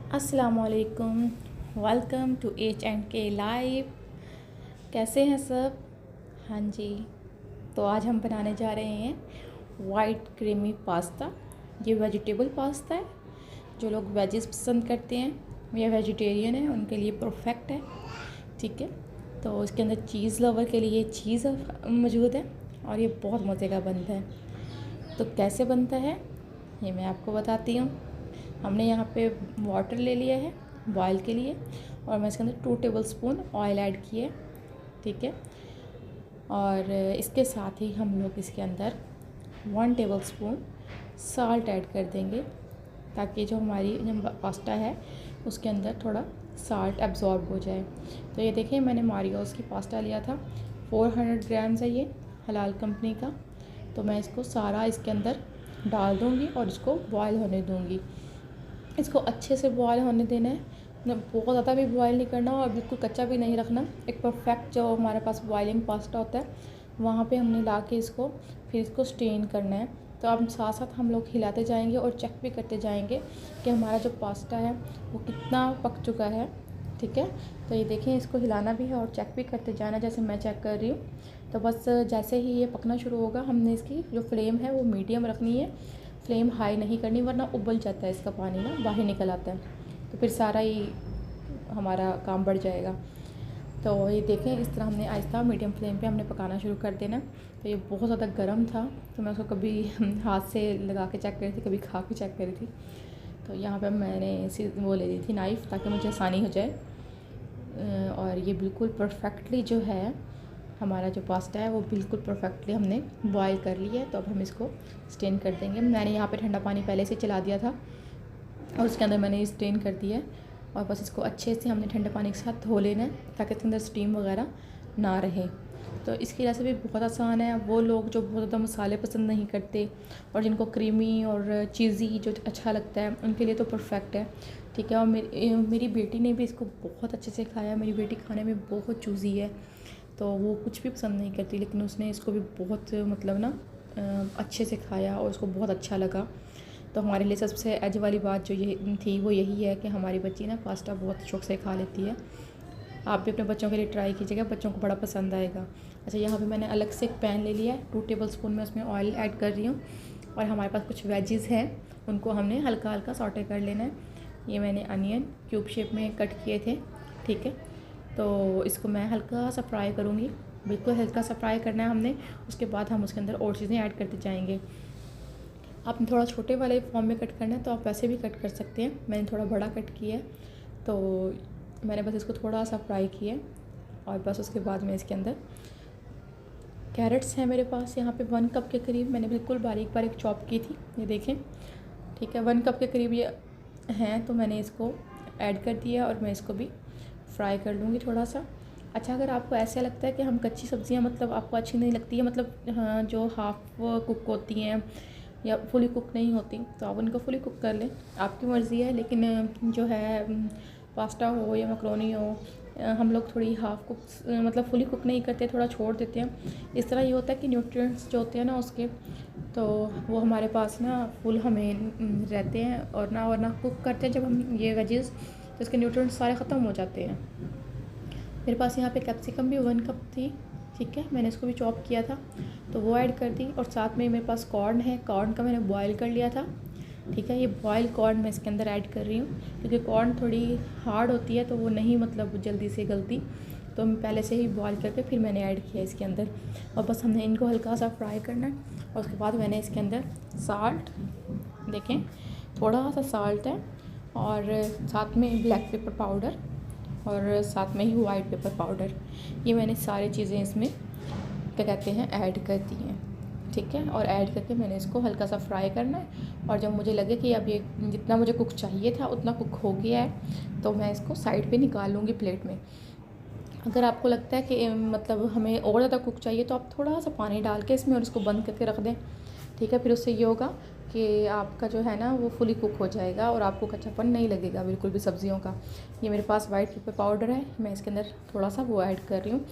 अस्सलाम वालेकुम। Welcome to H&K live. कैसे हैं सब? हाँ जी, तो आज हम बनाने जा रहे हैं वाइट क्रीमी पास्ता। ये वेजिटेबल पास्ता है। जो लोग वेजिस पसंद करते हैं या वेजिटेरियन है उनके लिए परफेक्ट है। ठीक है, तो इसके अंदर चीज़ लवर के लिए चीज़ मौजूद है और ये बहुत मज़े का बनता है। तो कैसे बनता है ये मैं आपको बताती हूँ। हमने यहाँ पे वाटर ले लिया है बॉयल के लिए और मैं इसके अंदर 2 टेबलस्पून ऑयल ऐड किए। ठीक है, और इसके साथ ही हम लोग इसके अंदर 1 टेबलस्पून साल्ट ऐड कर देंगे ताकि जो हमारी पास्ता है उसके अंदर थोड़ा साल्ट एब्जॉर्ब हो जाए। तो ये देखिए, मैंने मारियोस की पास्ता लिया था, 400 ग्राम्स है ये, हलाल कंपनी का। तो मैं इसको सारा इसके अंदर डाल दूँगी और इसको बॉयल होने दूँगी। इसको अच्छे से बॉयल होने देना है, बहुत ज़्यादा भी बॉयल नहीं करना और बिल्कुल कच्चा भी नहीं रखना। एक परफेक्ट जो हमारे पास बॉइलिंग पास्ता होता है वहाँ पे हमने ला के इसको फिर इसको स्टेन करना है। तो अब साथ साथ हम लोग हिलाते जाएंगे और चेक भी करते जाएंगे कि हमारा जो पास्ता है वो कितना पक चुका है। ठीक है, तो ये देखें, इसको हिलाना भी है और चेक भी करते जाना, जैसे मैं चेक कर रही हूँ। तो बस जैसे ही ये पकना शुरू होगा हमने इसकी जो फ्लेम है वो मीडियम रखनी है, फ्लेम हाई नहीं करनी वरना उबल जाता है, इसका पानी ना बाहर निकल आता है तो फिर सारा ही हमारा काम बढ़ जाएगा। तो ये देखें, इस तरह हमने आहिस्ता मीडियम फ्लेम पे हमने पकाना शुरू कर देना। तो ये बहुत ज़्यादा गर्म था तो मैं उसको कभी हाथ से लगा के चेक कर रही थी, कभी खा के चेक कर रही थी। तो यहाँ पे मैंने वो ले ली थी नाइफ़ ताकि मुझे आसानी हो जाए। और ये बिल्कुल परफेक्टली जो है हमारा जो पास्ता है वो बिल्कुल परफेक्टली हमने बॉयल कर लिया है। तो अब हम इसको स्टेन कर देंगे। मैंने यहाँ पे ठंडा पानी पहले से चला दिया था और उसके अंदर मैंने स्टेन कर दिया है और बस इसको अच्छे से हमने ठंडे पानी के साथ धो लेना है ताकि इसके अंदर स्टीम वगैरह ना रहे। तो इसकी रेसिपी बहुत आसान है। वो लोग जो बहुत ज़्यादा मसाले पसंद नहीं करते और जिनको क्रीमी और चीज़ी जो अच्छा लगता है उनके लिए तो परफेक्ट है। ठीक है, और मेरी बेटी ने भी इसको बहुत अच्छे से खाया। मेरी बेटी खाने में बहुत चूज़ी है तो वो कुछ भी पसंद नहीं करती, लेकिन उसने इसको भी बहुत मतलब ना अच्छे से खाया और उसको बहुत अच्छा लगा। तो हमारे लिए सबसे एज वाली बात जो ये थी वो यही है कि हमारी बच्ची ना पास्ता बहुत शौक से खा लेती है। आप भी अपने बच्चों के लिए ट्राई कीजिएगा, बच्चों को बड़ा पसंद आएगा। अच्छा, यहाँ पे मैंने अलग से एक पैन ले लिया है, 2 टेबलस्पून में उसमें ऑयल ऐड कर रही हूँ और हमारे पास कुछ वेजिज़ हैं उनको हमने हल्का हल्का सॉटे कर लेना है। ये मैंने अनियन क्यूब शेप में कट किए थे। ठीक है, तो इसको मैं हल्का सा फ्राई करूँगी, बिल्कुल हल्का सा फ्राई करना है हमने। उसके बाद हम उसके अंदर और चीज़ें ऐड करते जाएंगे। आपने थोड़ा छोटे वाले फॉर्म में कट करना है तो आप वैसे भी कट कर सकते हैं, मैंने थोड़ा बड़ा कट किया है। तो मैंने बस इसको थोड़ा सा फ्राई किया और बस उसके बाद में इसके अंदर कैरेट्स हैं मेरे पास यहाँ पे 1 कप के करीब, मैंने बिल्कुल बारीक बारीक चॉप की थी, ये देखें। ठीक है, 1 कप के करीब ये हैं तो मैंने इसको ऐड कर दिया और मैं इसको भी फ्राई कर लूँगी थोड़ा सा। अच्छा, अगर आपको ऐसा लगता है कि हम कच्ची सब्ज़ियाँ मतलब आपको अच्छी नहीं लगती है, मतलब हाँ, जो हाफ़ कुक होती हैं या फुली कुक नहीं होती तो आप उनको फुली कुक कर लें, आपकी मर्ज़ी है। लेकिन जो है पास्ता हो या मैक्रोनी हो, हम लोग थोड़ी हाफ़ कुक मतलब फुली कुक नहीं करते, थोड़ा छोड़ देते हैं। इस तरह ये होता है कि न्यूट्रिएंट्स जो होते हैं ना उसके, तो वो हमारे पास ना फुल हमें रहते हैं और ना कुक करते हैं जब हम ये वेजिज़, तो इसके न्यूट्रिएंट्स सारे ख़त्म हो जाते हैं। मेरे पास यहाँ पे कैप्सिकम भी 1 कप थी। ठीक है, मैंने इसको भी चॉप किया था तो वो ऐड कर दी और साथ में मेरे पास कॉर्न है, कॉर्न का मैंने बॉयल कर लिया था। ठीक है, ये बॉयल कॉर्न मैं इसके अंदर ऐड कर रही हूँ क्योंकि कॉर्न थोड़ी हार्ड होती है तो वो नहीं मतलब जल्दी से गलती, तो मैं पहले से ही बॉयल करके फिर मैंने ऐड किया इसके अंदर। और बस हमने इनको हल्का सा फ्राई करना है और उसके बाद मैंने इसके अंदर साल्ट, देखें थोड़ा सा साल्ट है और साथ में ब्लैक पेपर पाउडर और साथ में ही वाइट पेपर पाउडर, ये मैंने सारी चीज़ें इसमें क्या कहते हैं ऐड कर दी हैं। ठीक है, और ऐड करके मैंने इसको हल्का सा फ्राई करना है और जब मुझे लगे कि अब ये जितना मुझे कुक चाहिए था उतना कुक हो गया है तो मैं इसको साइड पे निकाल लूँगी प्लेट में। अगर आपको लगता है कि मतलब हमें और ज़्यादा कुक चाहिए तो आप थोड़ा सा पानी डाल के इसमें और इसको बंद करके रख दें। ठीक है, फिर उससे ये होगा कि आपका जो है ना वो फुली कुक हो जाएगा और आपको कच्चापन नहीं लगेगा बिल्कुल भी सब्जियों का। ये मेरे पास वाइट पेपर पाउडर है, मैं इसके अंदर थोड़ा सा वो ऐड कर रही हूँ।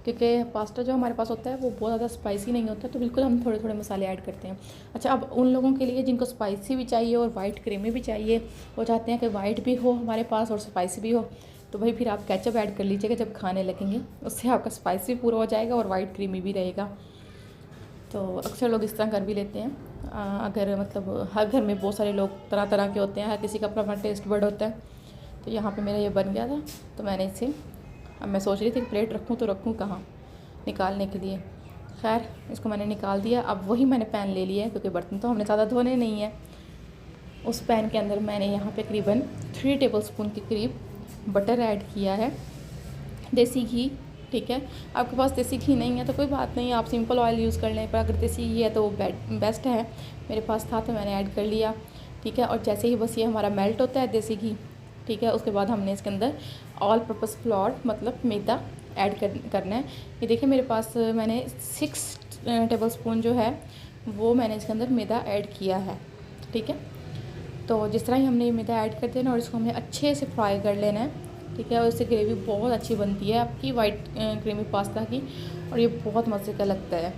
क्योंकि पास्ता जो हमारे पास होता है वो बहुत ज़्यादा स्पाइसी नहीं होता, तो बिल्कुल हम थोड़े थोड़े मसाले ऐड करते हैं। अच्छा, अब उन लोगों के लिए जिनको स्पाइसी भी चाहिए और वाइट क्रीमी भी चाहिए, वो चाहते हैं कि वाइट भी हो हमारे पास और स्पाइसी भी हो, तो भाई फिर आप केचप ऐड कर लीजिएगा जब खाने लगेंगे, उससे आपका स्पाइसी भी पूरा हो जाएगा और वाइट क्रीमी भी रहेगा। तो अक्सर लोग इस तरह कर भी लेते हैं। अगर मतलब हर घर में बहुत सारे लोग तरह तरह के होते हैं, हर किसी का अपना अपना टेस्ट बर्ड होता है। तो यहाँ पे मेरा ये बन गया था, तो मैंने इसे, अब मैं सोच रही थी कि प्लेट रखूँ तो रखूँ कहाँ निकालने के लिए। खैर इसको मैंने निकाल दिया। अब वही मैंने पैन ले लिया है, क्योंकि बर्तन तो हमने ज़्यादा धोने नहीं है। उस पैन के अंदर मैंने यहाँ पे करीबन 3 टेबलस्पून के करीब बटर ऐड किया है, देसी घी। ठीक है, आपके पास देसी घी नहीं है तो कोई बात नहीं, आप सिंपल ऑयल यूज़ कर लें, पर अगर देसी घी है तो बेस्ट है। मेरे पास था तो मैंने ऐड कर लिया। ठीक है, और जैसे ही बस ये हमारा मेल्ट होता है देसी घी, ठीक है, उसके बाद हमने इसके अंदर ऑल पर्पस फ्लोर मतलब मैदा ऐड करना है। ये देखिए मेरे पास मैंने 6 टेबलस्पून जो है वो मैंने इसके अंदर मैदा ऐड किया है। ठीक है, तो जिस तरह ही हमने ये मैदा ऐड कर देना और इसको हमें अच्छे से फ्राई कर लेना है। ठीक है, और इससे ग्रेवी बहुत अच्छी बनती है आपकी वाइट क्रीमी पास्ता की, और ये बहुत मज़े का लगता है,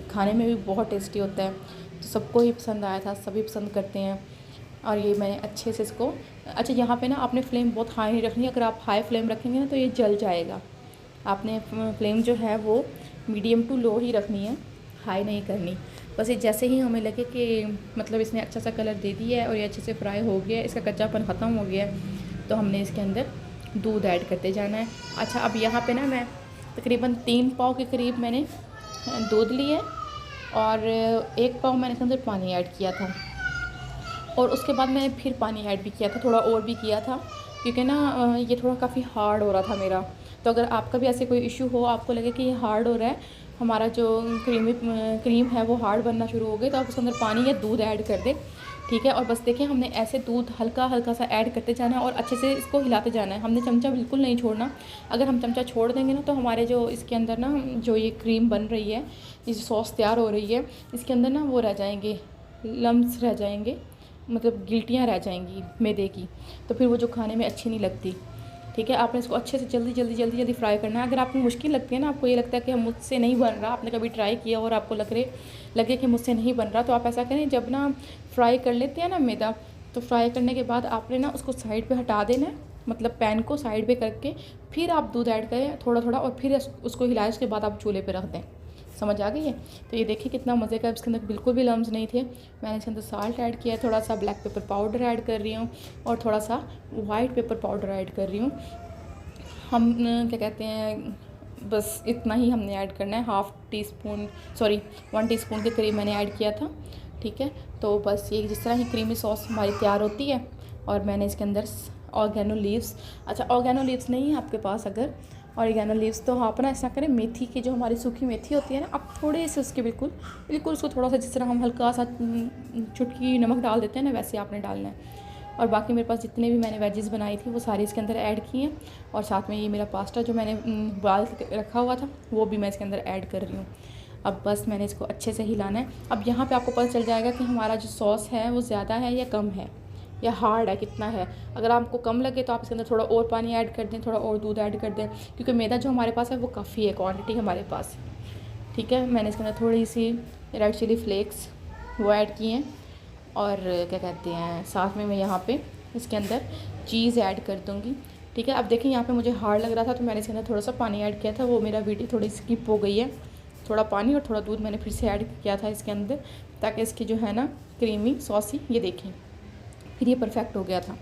खाने में भी बहुत टेस्टी होता है। तो सबको ही पसंद आया था, सभी पसंद करते हैं। और ये मैंने अच्छे से इसको, अच्छा यहाँ पे ना आपने फ्लेम बहुत हाई नहीं रखनी, अगर आप हाई फ्लेम रखेंगे ना तो ये जल जाएगा। आपने फ्लेम जो है वो मीडियम टू लो ही रखनी है, हाई नहीं करनी। बस ये जैसे ही हमें लगे कि मतलब इसने अच्छा सा कलर दे दिया है और ये अच्छे से फ्राई हो गया है, इसका कच्चापन ख़त्म हो गया है, तो हमने इसके अंदर दूध ऐड करते जाना है। अच्छा, अब यहाँ पे ना मैं तकरीबन 3 पाव के करीब मैंने दूध लिए और 1 पाव मैंने इसके अंदर पानी ऐड किया था, और उसके बाद मैंने फिर पानी ऐड भी किया था, थोड़ा और भी किया था, क्योंकि ना ये थोड़ा काफ़ी हार्ड हो रहा था मेरा। तो अगर आपका भी ऐसे कोई इशू हो, आपको लगे कि ये हार्ड हो रहा है, हमारा जो क्रीम है वो हार्ड बनना शुरू हो गई, तो आप उसके अंदर पानी या दूध ऐड कर दें। ठीक है, और बस देखिए हमने ऐसे दूध हल्का हल्का सा ऐड करते जाना है और अच्छे से इसको हिलाते जाना है। हमने चमचा बिल्कुल नहीं छोड़ना, अगर हम चमचा छोड़ देंगे ना तो हमारे जो इसके अंदर ना जो ये क्रीम बन रही है, ये जो सॉस तैयार हो रही है, इसके अंदर ना वो रह जाएंगे, लम्स रह जाएंगे, मतलब गिल्टियाँ रह जाएंगी मैदे की, तो फिर वो जो खाने में अच्छी नहीं लगती। ठीक है, आपने इसको अच्छे से जल्दी फ्राई करना है। अगर आपको मुश्किल लगती है ना, आपको ये लगता है कि मुझसे नहीं बन रहा, आपने कभी ट्राई किया और आपको लगे कि मुझसे नहीं बन रहा, तो आप ऐसा करें, जब ना फ्राई कर लेते हैं ना मैदा, तो फ्राई करने के बाद आपने ना उसको साइड पे हटा देना है, मतलब पैन को साइड पे करके फिर आप दूध ऐड करें थोड़ा थोड़ा, और फिर उसको हिलाएं, उसके बाद आप चूल्हे पे रख दें। समझ आ गई है? तो ये देखिए कितना मज़े का, इसके अंदर बिल्कुल भी लम्स नहीं थे। मैंने इसके अंदर साल्ट ऐड किया है, थोड़ा सा ब्लैक पेपर पाउडर ऐड कर रही हूँ और थोड़ा सा वाइट पेपर पाउडर ऐड कर रही हूँ। हम क्या कहते हैं, बस इतना ही हमने ऐड करना है, 1 टीस्पून के करीब मैंने ऐड किया था। ठीक है, तो बस ये जिस तरह ही क्रीमी सॉस हमारी तैयार होती है, और मैंने इसके अंदर ऑर्गेनो लीव्स, अच्छा ऑर्गेनो लीव्स नहीं है आपके पास अगर ऑर्गेनो लीव्स, तो आप ना ऐसा करें, मेथी की जो हमारी सूखी मेथी होती है ना, आप थोड़े से उसके बिल्कुल उसको थोड़ा सा, जिस तरह हम हल्का सा चुटकी नमक डाल देते हैं ना, वैसे आपने डालना है। और बाकी मेरे पास जितने भी मैंने वेजेस बनाई थी वो सारी इसके अंदर ऐड की हैं, और साथ में ये मेरा पास्ता जो मैंने उबाल के रखा हुआ था वो भी मैं इसके अंदर ऐड कर रही हूँ। अब बस मैंने इसको अच्छे से हिलाना है। अब यहाँ पे आपको पता चल जाएगा कि हमारा जो सॉस है वो ज़्यादा है या कम है या हार्ड है, कितना है। अगर आपको कम लगे तो आप इसके अंदर थोड़ा और पानी ऐड कर दें, थोड़ा और दूध ऐड कर दें, क्योंकि मैदा जो हमारे पास है वो काफ़ी है, क्वांटिटी हमारे पास। ठीक है, मैंने इसके अंदर थोड़ी सी रेड चिली फ्लेक्स वो ऐड किए हैं, और क्या कहते हैं, साथ में मैं यहाँ पे इसके अंदर चीज़ ऐड कर दूँगी। ठीक है, अब देखिए यहाँ पे मुझे हार्ड लग रहा था तो मैंने इसके अंदर थोड़ा सा पानी ऐड किया था, वो मेरा वीडियो थोड़ी स्किप हो गई है। थोड़ा पानी और थोड़ा दूध मैंने फिर से ऐड किया था इसके अंदर, ताकि इसकी जो है ना क्रीमी सॉसी, ये देखें फिर ये परफेक्ट हो गया था।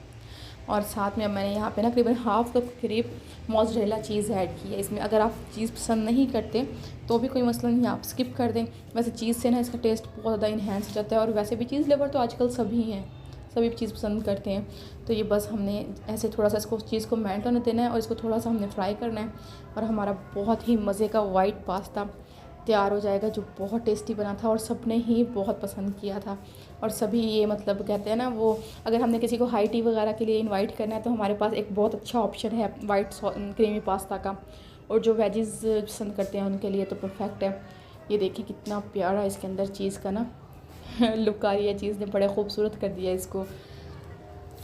और साथ में अब मैंने यहाँ पे ना करीबन हाफ़ कप करीब मोज़रेला चीज़ ऐड की है इसमें। अगर आप चीज़ पसंद नहीं करते तो भी कोई मसला नहीं, आप स्किप कर दें। वैसे चीज़ से ना इसका टेस्ट बहुत ज़्यादा इन्हेंस हो जाता है, और वैसे भी चीज़ लवर तो आजकल सभी हैं, सभी चीज़ पसंद करते हैं। तो ये बस हमने ऐसे थोड़ा सा इसको चीज़ को मेल्ट होने देना है, और इसको थोड़ा सा हमने फ्राई करना है, और हमारा बहुत ही मज़े का वाइट पास्ता तैयार हो जाएगा, जो बहुत टेस्टी बना था और सबने ही बहुत पसंद किया था। और सभी ये मतलब कहते हैं ना, वो अगर हमने किसी को हाई टी वगैरह के लिए इनवाइट करना है तो हमारे पास एक बहुत अच्छा ऑप्शन है वाइट क्रीमी पास्ता का, और जो वेजेस पसंद करते हैं उनके लिए तो परफेक्ट है। ये देखिए कितना प्यारा इसके अंदर चीज़ का ना लुक आ रही है, चीज़ ने बड़े खूबसूरत कर दिया इसको।